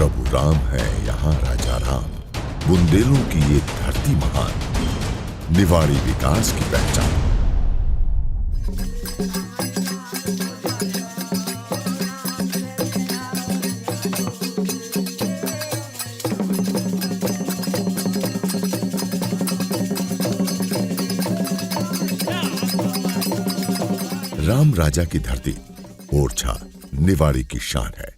प्रभु राम है यहाँ राजा राम, बुंदेलों की ये धरती महान, निवाड़ी विकास की पहचान। राम राजा की धरती ओरछा निवाड़ी की शान है।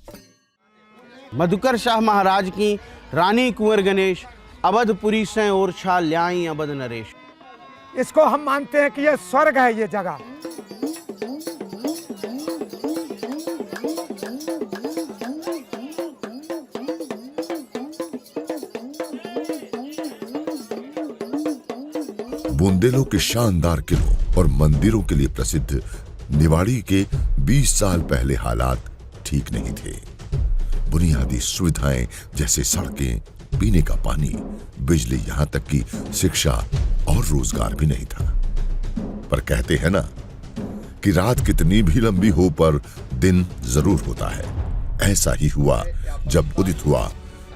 मधुकर शाह महाराज की रानी कुंवर गणेश, अवधपुरी से ओरछा ल्याई अवध नरेश। इसको हम मानते हैं कि यह स्वर्ग है ये जगह। बुंदेलों के शानदार किलों और मंदिरों के लिए प्रसिद्ध निवाड़ी के 20 साल पहले हालात ठीक नहीं थे। बुनियादी सुविधाएं जैसे सड़कें, पीने का पानी, बिजली, यहां तक कि शिक्षा और रोजगार भी नहीं था। पर कहते हैं ना कि रात कितनी भी लंबी हो पर दिन जरूर होता है। ऐसा ही हुआ जब उदित हुआ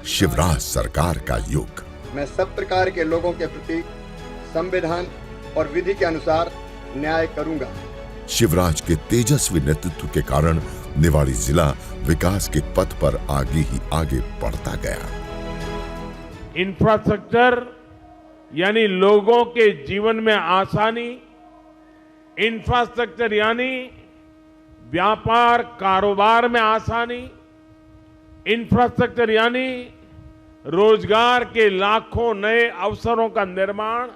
शिवराज सरकार का युग। मैं सब प्रकार के लोगों के प्रति संविधान और विधि के अनुसार न्याय करूंगा। शिवराज के तेजस्वी नेतृत्व के कारण निवाड़ी जिला विकास के पथ पर आगे ही आगे बढ़ता गया। इंफ्रास्ट्रक्चर यानी लोगों के जीवन में आसानी, इंफ्रास्ट्रक्चर यानी व्यापार कारोबार में आसानी, इंफ्रास्ट्रक्चर यानी रोजगार के लाखों नए अवसरों का निर्माण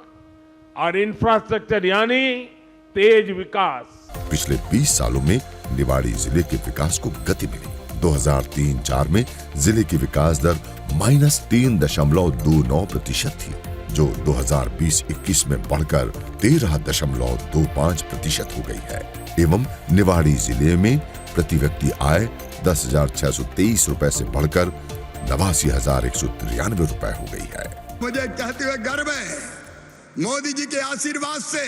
और इंफ्रास्ट्रक्चर यानी तेज विकास। पिछले 20 सालों में निवाड़ी जिले के विकास को गति मिली। 2003-04 में जिले की विकास दर -3.29% थी, जो 2020-21 में बढ़कर 13.25% हो गई है। एवं निवाड़ी जिले में प्रति व्यक्ति आय 10,623 रुपए से बढ़कर 89,193 रुपए हो गई है। मुझे कहते हुए गर्व है, मोदी जी के आशीर्वाद से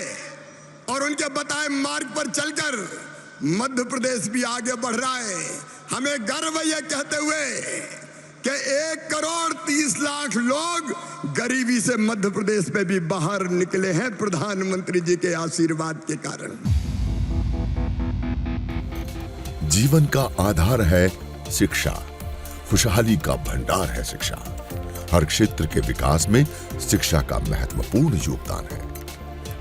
और उनके बताए मार्ग पर चलकर मध्य प्रदेश भी आगे बढ़ रहा है। हमें गर्व है यह कहते हुए कि 1,30,00,000 लोग गरीबी से मध्य प्रदेश में भी बाहर निकले हैं प्रधानमंत्री जी के आशीर्वाद के कारण। जीवन का आधार है शिक्षा, खुशहाली का भंडार है शिक्षा। हर क्षेत्र के विकास में शिक्षा का महत्वपूर्ण योगदान है।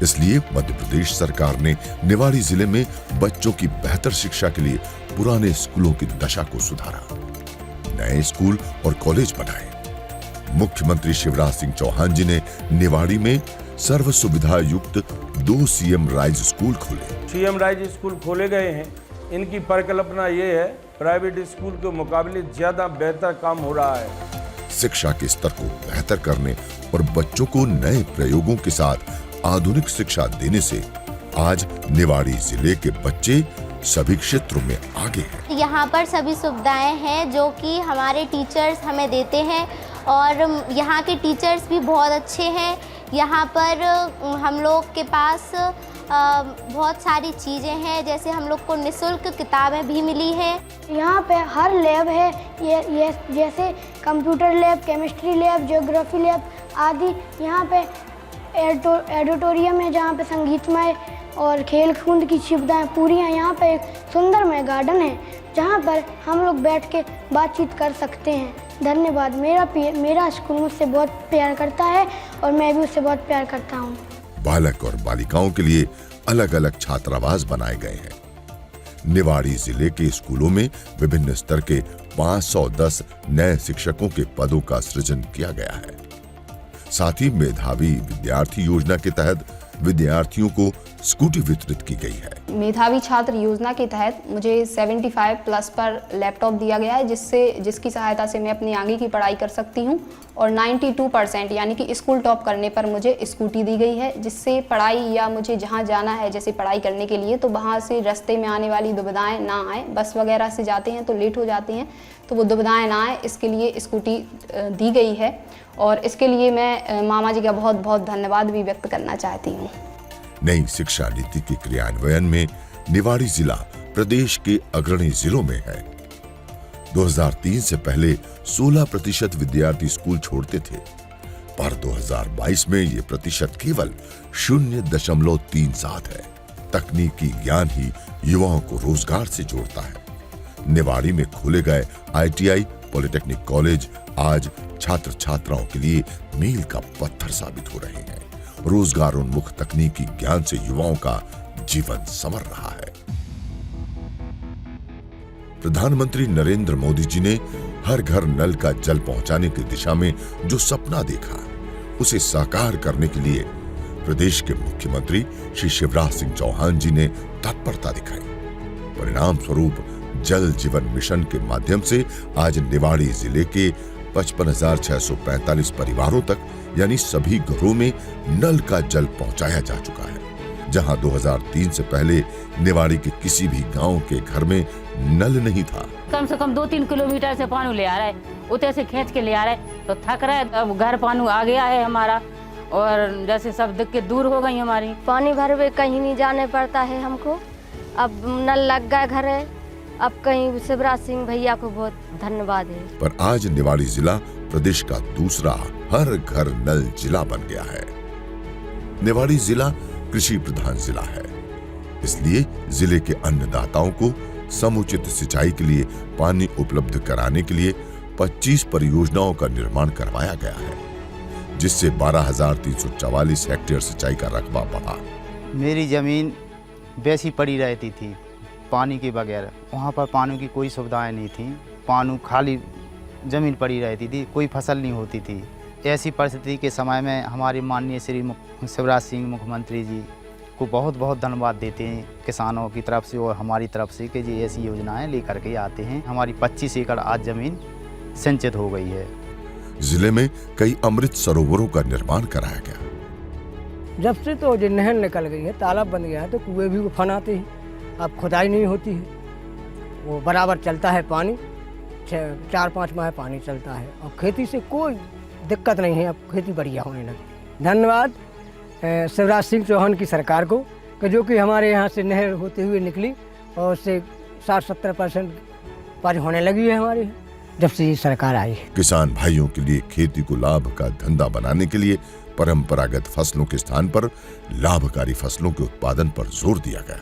इसलिए मध्य प्रदेश सरकार ने निवाड़ी जिले में बच्चों की बेहतर शिक्षा के लिए पुराने स्कूलों की दशा को सुधारा, नए स्कूल और कॉलेज बनाए। मुख्यमंत्री शिवराज सिंह चौहान जी ने निवाड़ी में सर्व सुविधा युक्त 2 सीएम राइज स्कूल खोले। सीएम राइज स्कूल खोले गए हैं। इनकी परिकल्पना ये है, प्राइवेट स्कूल के मुकाबले ज्यादा बेहतर काम हो रहा है। शिक्षा के स्तर को बेहतर करने और बच्चों को नए प्रयोगों के साथ आधुनिक शिक्षा देने से आज निवाड़ी जिले के बच्चे सभी क्षेत्रों में आगे हैं। यहाँ पर सभी सुविधाएं हैं जो कि हमारे टीचर्स हमें देते हैं और यहाँ के टीचर्स भी बहुत अच्छे हैं। यहाँ पर हम लोग के पास बहुत सारी चीज़ें हैं, जैसे हम लोग को निःशुल्क किताबें भी मिली हैं। यहाँ पे हर लैब है, ये जैसे computer lab, chemistry lab, geography lab आदि। यहाँ पे एडिटोरियम है जहाँ पे संगीतमय और खेल कूद की सुविधाएं पूरी हैं। यहाँ पे एक सुंदरमय गार्डन है जहाँ पर हम लोग बैठ के बातचीत कर सकते हैं। धन्यवाद। मेरा स्कूल मुझसे बहुत प्यार करता है और मैं भी उससे बहुत प्यार करता हूँ। बालक और बालिकाओं के लिए अलग अलग छात्रावास बनाए गए हैं। निवाड़ी जिले के स्कूलों में विभिन्न स्तर के 510 नए शिक्षकों के पदों का सृजन किया गया है। साथ ही मेधावी विद्यार्थी योजना के तहत विद्यार्थियों को स्कूटी वितरित की गई है। मेधावी छात्र योजना के तहत मुझे 75+ पर लैपटॉप दिया गया है, जिसकी सहायता से मैं अपनी आगे की पढ़ाई कर सकती हूं। और 92% यानी कि स्कूल टॉप करने पर मुझे स्कूटी दी गई है, जिससे पढ़ाई या मुझे जहां जाना है जैसे पढ़ाई करने के लिए, तो वहां से रास्ते में आने वाली दुविधाएं ना आए। बस वगैरह से जाते हैं तो लेट हो जाते हैं, तो वो दुविधाएं ना आए, इसके लिए स्कूटी दी गई है। और इसके लिए मैं मामा जी का बहुत बहुत धन्यवाद भी व्यक्त करना चाहती हूँ। नई शिक्षा नीति के क्रियान्वयन में निवाड़ी जिला प्रदेश के अग्रणी जिलों में है। 2003 से पहले 16% विद्यार्थी स्कूल छोड़ते थे, पर 2022 में ये प्रतिशत केवल 0.37 है। तकनीकी ज्ञान ही युवाओं को रोजगार से जोड़ता है। निवाड़ी में खोले गए ITI पॉलिटेक्निक कॉलेज आज छात्र छात्राओं के लिए मील का पत्थर साबित हो रहे हैं। रोजगारोन्मुख तकनीकी ज्ञान से युवाओं का जीवन संवर रहा है। प्रधानमंत्री नरेंद्र मोदी जी ने हर घर नल का जल पहुंचाने की दिशा में जो सपना देखा, उसे साकार करने के लिए प्रदेश के मुख्यमंत्री श्री शिवराज सिंह चौहान जी ने तत्परता दिखाई। परिणाम स्वरूप जल जीवन मिशन के माध्यम से आज निवाड़ी जिले के 55,645 परिवारों तक यानी सभी घरों में नल का जल पहुंचाया जा चुका है, जहां 2003 से पहले निवाड़ी के किसी भी गांव के घर में नल नहीं था। कम से कम 2-3 किलोमीटर से पानी ले आ रहा है, उतने से खींच के ले आ रहा है, तो थक रहा है। अब घर पानी आ गया है हमारा, और जैसे सब दिक्कत दूर हो गई हमारी। पानी भरवे कहीं नहीं जाने पड़ता है हमको, अब नल लग गया घर है, अब कहीं शिवराज सिंह भैया को बहुत धन्यवाद है। पर आज निवाड़ी जिला प्रदेश का दूसरा हर घर नल जिला बन गया है। निवाड़ी जिला कृषि प्रधान जिला है, इसलिए जिले के अन्नदाताओं को समुचित सिंचाई के लिए पानी उपलब्ध कराने के लिए 25 परियोजनाओं का निर्माण करवाया गया है, जिससे 12,344 हेक्टेयर सिंचाई का रकबा बढ़ा। मेरी जमीन वैसी पड़ी रहती थी पानी के बगैर, वहाँ पर पानी की कोई सुविधाएं नहीं थी, पानी खाली जमीन पड़ी रहती थी, कोई फसल नहीं होती थी। ऐसी परिस्थिति के समय में हमारे माननीय श्री शिवराज सिंह मुख्यमंत्री जी को बहुत बहुत धन्यवाद देते हैं किसानों की तरफ से और हमारी तरफ से कि जी ऐसी योजनाएं लेकर के आते हैं। हमारी 25 एकड़ आज जमीन सिंचित हो गई है। जिले में कई अमृत सरोवरों का निर्माण कराया गया। जब से तो जो नहर निकल गई है, तालाब बन गया है, तो कुएं भी उफान आते हैं, अब खुदाई नहीं होती है, वो बराबर चलता है पानी, 4-5 माह पानी चलता है, और खेती से कोई दिक्कत नहीं है, अब खेती बढ़िया होने लगी। धन्यवाद शिवराज सिंह चौहान की सरकार को, कि जो कि हमारे यहाँ से नहर होते हुए निकली और उससे 60-70% पानी होने लगी है हमारे जब से ये सरकार आई है। किसान भाइयों के लिए खेती को लाभ का धंधा बनाने के लिए परंपरागत फसलों के स्थान पर लाभकारी फसलों के उत्पादन पर जोर दिया गया।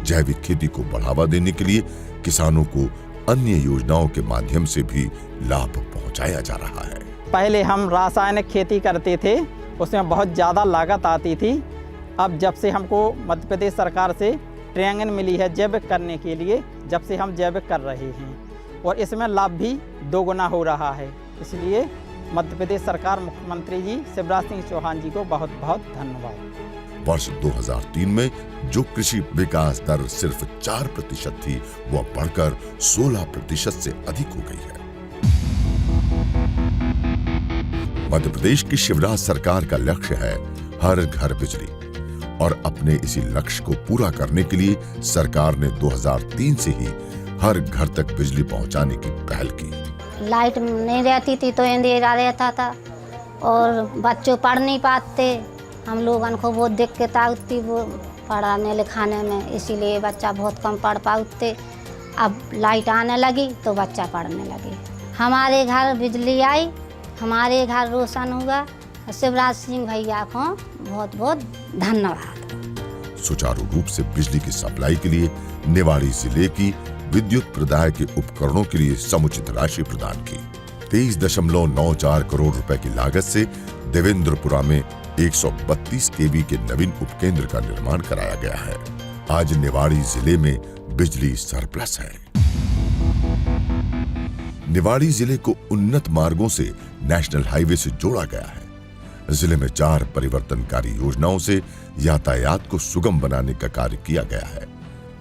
जैविक खेती को बढ़ावा देने के लिए किसानों को अन्य योजनाओं के माध्यम से भी लाभ पहुंचाया जा रहा है। पहले हम रासायनिक खेती करते थे, उसमें बहुत ज़्यादा लागत आती थी। अब जब से हमको मध्य प्रदेश सरकार से ट्रेनिंग मिली है जैविक करने के लिए, जब से हम जैविक कर रहे हैं और इसमें लाभ भी 2 गुना हो रहा है। इसलिए मध्य प्रदेश सरकार मुख्यमंत्री जी शिवराज सिंह चौहान जी को बहुत बहुत धन्यवाद। वर्ष 2003 में जो कृषि विकास दर सिर्फ 4% थी, वह बढ़कर 16% से अधिक हो गई है। मध्य प्रदेश की शिवराज सरकार का लक्ष्य है हर घर बिजली, और अपने इसी लक्ष्य को पूरा करने के लिए सरकार ने 2003 से ही हर घर तक बिजली पहुंचाने की पहल की। लाइट नहीं रहती थी तो अंधेरा रहता था और बच्चों पढ़ नहीं पाते, हम लोगों को बहुत दिक्कत आती वो पढ़ाने लिखाने में, इसीलिए बच्चा बहुत कम पढ़ पाते। अब लाइट आने लगी तो बच्चा पढ़ने लगे, हमारे घर बिजली आई, हमारे घर रोशन हुआ। शिवराज सिंह भैया को बहुत बहुत धन्यवाद। सुचारू रूप से बिजली की सप्लाई के लिए निवाड़ी जिले की विद्युत प्रदाय के उपकरणों के लिए समुचित राशि प्रदान की। 23.94 करोड़ रुपए की लागत से देवेंद्रपुरा में 132 केवी के नवीन उपकेंद्र का निर्माण कराया गया है। आज निवाड़ी जिले में बिजली सरप्लस है। निवाड़ी जिले को उन्नत मार्गों से नेशनल हाईवे से जोड़ा गया है। जिले में 4 परिवर्तनकारी योजनाओं से यातायात को सुगम बनाने का कार्य किया गया है।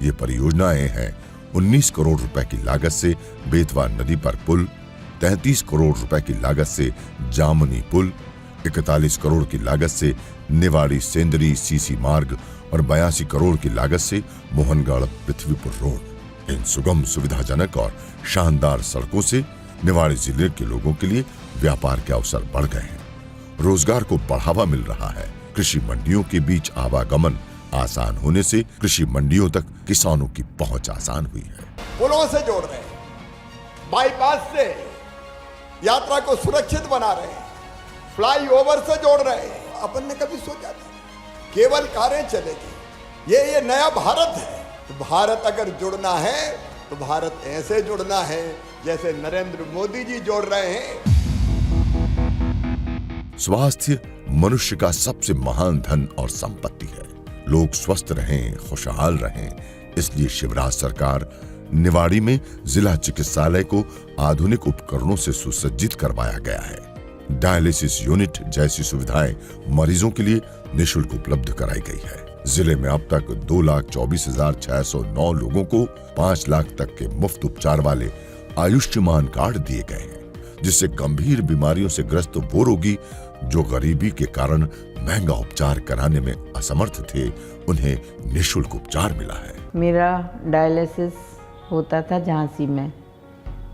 ये परियोजनाएं हैं 19 करोड़ रुपए की लागत से बेतवा नदी पर पुल, 33 करोड़ रुपए की लागत से जामनी पुल, 41 करोड़ की लागत से निवाड़ी सेंदरी सीसी मार्ग और 82 करोड़ की लागत से मोहनगढ़ पृथ्वीपुर रोड। इन सुगम, सुविधाजनक और शानदार सड़कों से निवाड़ी जिले के लोगों के लिए व्यापार के अवसर बढ़ गए हैं, रोजगार को बढ़ावा मिल रहा है। कृषि मंडियों के बीच आवागमन आसान होने से कृषि मंडियों तक किसानों की पहुंच आसान हुई है। पुलों से जोड़ रहे हैं, बाईपास से यात्रा को सुरक्षित बना रहे हैं, फ्लाईओवर से जोड़ रहे हैं। अपन ने कभी सोचा था केवल कारें चलेगी? ये नया भारत है। तो भारत अगर जुड़ना है तो भारत ऐसे जुड़ना है जैसे नरेंद्र मोदी जी जोड़ रहे हैं। स्वास्थ्य मनुष्य का सबसे महान धन और संपत्ति है। लोग स्वस्थ रहें, खुशहाल रहें, इसलिए शिवराज सरकार निवाड़ी में जिला चिकित्सालय को आधुनिक उपकरणों से सुसज्जित करवाया गया है। डायलिसिस यूनिट जैसी सुविधाएं मरीजों के लिए निःशुल्क उपलब्ध कराई गई है। जिले में अब तक 2,24,609 लोगों को 5 लाख तक के मुफ्त उपचार वाले आयुष्मान कार्ड दिए गए हैं, जिससे गंभीर बीमारियों से ग्रस्त वो रोगी जो गरीबी के कारण महंगा उपचार कराने में असमर्थ थे, उन्हें निःशुल्क उपचार मिला है। मेरा डायलिसिस होता था झांसी में,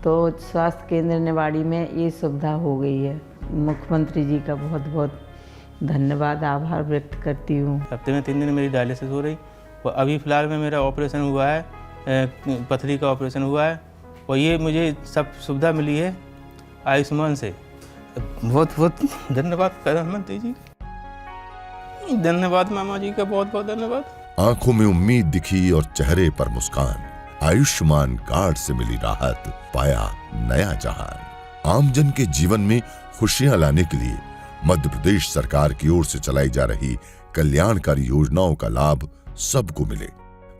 तो स्वास्थ्य केंद्र निवाड़ी में ये सुविधा हो गई है। मुख्यमंत्री जी का बहुत बहुत धन्यवाद, आभार व्यक्त करती हूँ। हफ्ते में 3 दिन मेरी डायलिसिस हो रही और अभी फ़िलहाल में मेरा ऑपरेशन हुआ है, पथरी का ऑपरेशन हुआ है और ये मुझे सब सुविधा मिली है आयुष्मान से। बहुत बहुत धन्यवाद प्रधानमंत्री जी, धन्यवाद मामा जी का, बहुत बहुत धन्यवाद। आंखों में उम्मीद दिखी और चेहरे पर मुस्कान। आयुष्मान कार्ड से मिली राहत, पाया नया जहान। आमजन के जीवन में खुशियां लाने के लिए मध्य प्रदेश सरकार की ओर से चलाई जा रही कल्याणकारी योजनाओं का लाभ सबको मिले,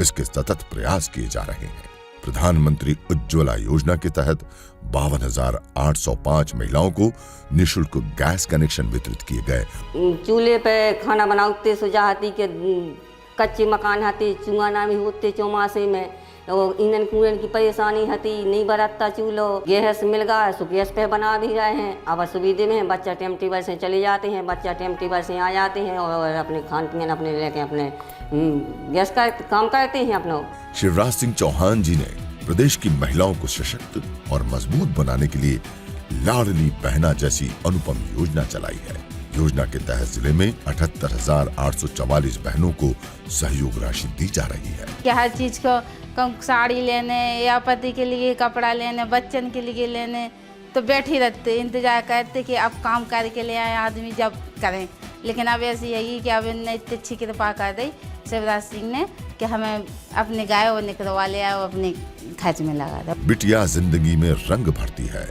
इसके सतत प्रयास किए जा रहे हैं। प्रधानमंत्री उज्ज्वला योजना के तहत 52,805 महिलाओं को निःशुल्क गैस कनेक्शन वितरित किए गए। चूल्हे पे खाना बनाते सुजाती के कच्चे मकान हते, चुंगाना भी होते चौमासे में, और ईंधन कूड़न की परेशानी हती, नहीं बरतता चूल्हो, गैस मिल गया सो गैस पे बना भी रहे हैं। अब सुविधा में हैं, बच्चा टाइम टेबल से चले जाते हैं, बच्चा टाइम टेबल से आ जाते हैं और अपने खान पीन अपने लेके अपने गैस का काम करते हैं अपना। शिवराज सिंह चौहान जी ने प्रदेश की महिलाओं को सशक्त और मजबूत बनाने के लिए लाडली बहना जैसी अनुपम योजना चलाई है। योजना के तहत जिले में 78,844 बहनों को सहयोग राशि दी जा रही है। कि हर चीज को साड़ी लेने या पति के लिए कपड़ा लेने, बच्चन के लिए लेने, तो बैठे रहते इंतजार करते कि अब काम करके ले आए आदमी जब करें। लेकिन अब ऐसी यही कि अब इतनी अच्छी कृपा कर दी शिवराज सिंह ने कि हमें अपने गाय और निकलवा लिया और अपने खर्च में लगा था। बिटिया जिंदगी में रंग भरती है,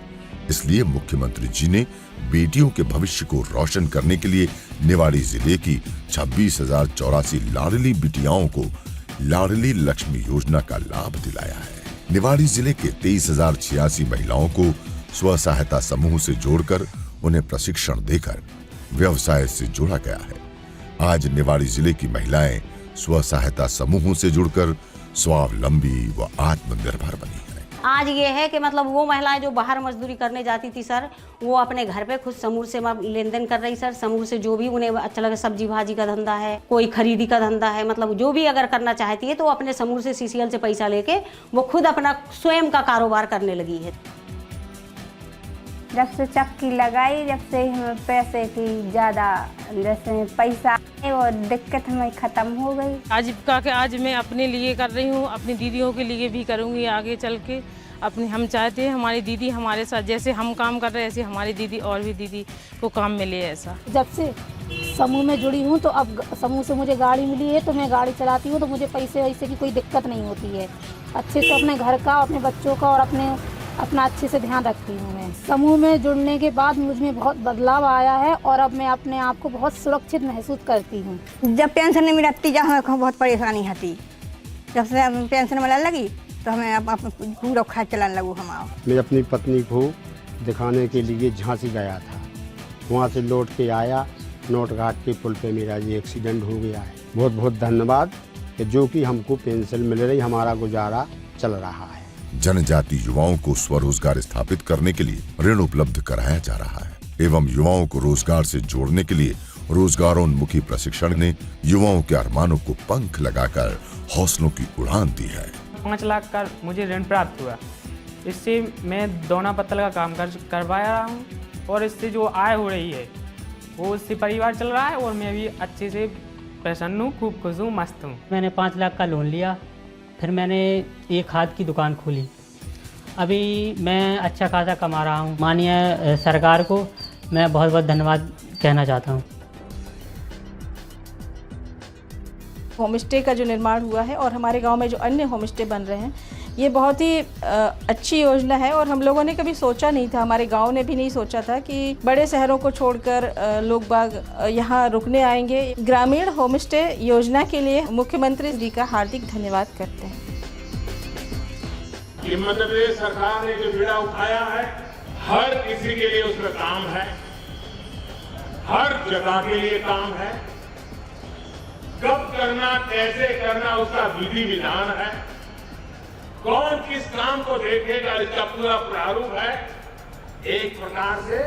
इसलिए मुख्यमंत्री जी ने बेटियों के भविष्य को रोशन करने के लिए निवाड़ी जिले की 26,084 लाडली बिटियाओं को लाडली लक्ष्मी योजना का लाभ दिलाया है। निवाड़ी जिले के 23,086 महिलाओं को स्व सहायता समूह से जोड़कर उन्हें प्रशिक्षण देकर व्यवसाय से जोड़ा गया है। आज निवाड़ी जिले की महिलाएं स्व सहायता समूहों से जुड़कर स्वावलंबी व आत्मनिर्भर बनी है। आज ये है कि मतलब वो महिलाएं जो बाहर मजदूरी करने जाती थी सर, वो अपने घर पे खुद समूह से लेन देन कर रही सर। समूह से जो भी उन्हें अच्छा लगे, सब्जी भाजी का धंधा है, कोई खरीदी का धंधा है, मतलब जो भी अगर करना चाहती है तो अपने समूह से सीसीएल से पैसा लेके वो खुद अपना स्वयं का कारोबार करने लगी है। जब से चक्की लगाई, जब से हमें पैसे की ज़्यादा जैसे पैसा और दिक्कत हमें ख़त्म हो गई। आजीविका के आज मैं अपने लिए कर रही हूँ, अपनी दीदियों के लिए भी करूँगी आगे चल के। अपने हम चाहते हैं हमारी दीदी हमारे साथ जैसे हम काम कर रहे हैं ऐसे हमारी दीदी और भी दीदी को काम मिले। ऐसा जब से समूह में जुड़ी हूँ तो अब समूह से मुझे गाड़ी मिली है तो मैं गाड़ी चलाती हूँ, तो मुझे पैसे वैसे की कोई दिक्कत नहीं होती है। अच्छे से अपने घर का, अपने बच्चों का और अपना अच्छे से ध्यान रखती हूँ। मैं समूह में जुड़ने के बाद मुझ में बहुत बदलाव आया है और अब मैं अपने आप को बहुत सुरक्षित महसूस करती हूँ। जब पेंशन नहीं मिलती, जब हमें बहुत परेशानी होती, जब से पेंशन मिलने लगी तो हमें पूरा खर्च चलाने लगू। मैं अपनी पत्नी को दिखाने के लिए झांसी गया था, वहाँ से लौट के आया, नोट घाट के पुल पे मेरा ये एक्सीडेंट हो गया है। बहुत बहुत धन्यवाद कि जो कि हमको पेंशन मिल रही, हमारा गुजारा चल रहा है। जनजाति युवाओं को स्वरोजगार स्थापित करने के लिए ऋण उपलब्ध कराया जा रहा है एवं युवाओं को रोजगार से जोड़ने के लिए रोजगारोन्मुखी प्रशिक्षण ने युवाओं के अरमानों को पंख लगाकर हौसलों की उड़ान दी है। 5 लाख का मुझे ऋण प्राप्त हुआ, इससे मैं दोना पत्तल का काम करवा रहा हूँ और इससे जो आय हो रही है वो उससे परिवार चल रहा है और मैं भी अच्छे से प्रसन्न हूँ, खूब खुश हूँ, मस्त हूँ। मैंने 5 लाख का लोन लिया, फिर मैंने एक खाद की दुकान खोली अभी मैं अच्छा खासा कमा रहा हूँ। माननीय सरकार को मैं बहुत बहुत धन्यवाद कहना चाहता हूँ। होम स्टे का जो निर्माण हुआ है और हमारे गांव में जो अन्य होम स्टे बन रहे हैं, ये बहुत ही अच्छी योजना है और हम लोगों ने कभी सोचा नहीं था, हमारे गांव ने भी नहीं सोचा था कि बड़े शहरों को छोड़कर लोग बाग यहाँ रुकने आएंगे। ग्रामीण होम स्टे योजना के लिए मुख्यमंत्री जी का हार्दिक धन्यवाद करते हैं। कि मध्य प्रदेश सरकार ने जो बीड़ा उठाया है, हर किसी के लिए उसमें काम है, हर जगह के लिए काम है। कब करना, कैसे करना, उसका विधि विधान है। कौन किस काम को देखेगा, इसका पूरा प्रारूप है। एक प्रकार से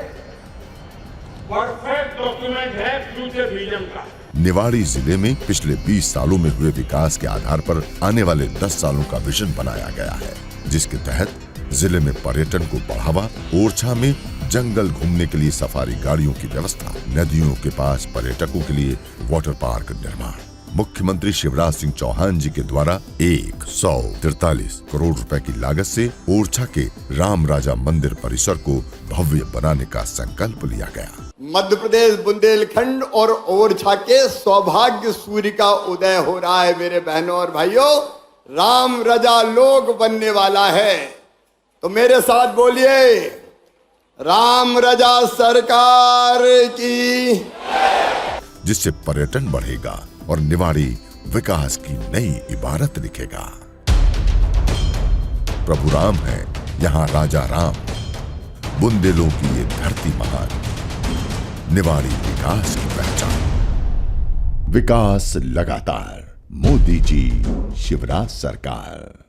परफेक्ट डॉक्यूमेंट है फ्यूचर विजन का। निवाड़ी जिले में पिछले 20 सालों में हुए विकास के आधार पर आने वाले 10 सालों का विजन बनाया गया है, जिसके तहत जिले में पर्यटन को बढ़ावा, ओरछा में जंगल घूमने के लिए सफारी गाड़ियों की व्यवस्था, नदियों के पास पर्यटकों के लिए वाटर पार्क निर्माण। मुख्यमंत्री शिवराज सिंह चौहान जी के द्वारा 143 करोड़ रुपए की लागत से ओरछा के राम राजा मंदिर परिसर को भव्य बनाने का संकल्प लिया गया। मध्य प्रदेश बुंदेलखंड और ओरछा के सौभाग्य सूर्य का उदय हो रहा है। मेरे बहनों और भाइयों, राम रजा लोग बनने वाला है। तो मेरे साथ बोलिए, राम रजा सरकार की। जिससे पर्यटन बढ़ेगा और निवाड़ी विकास की नई इबारत लिखेगा। प्रभु राम है यहाँ राजा राम, बुंदेलों की ये धरती महान, निवाड़ी विकास की पहचान। विकास लगातार, मोदी जी, शिवराज सरकार।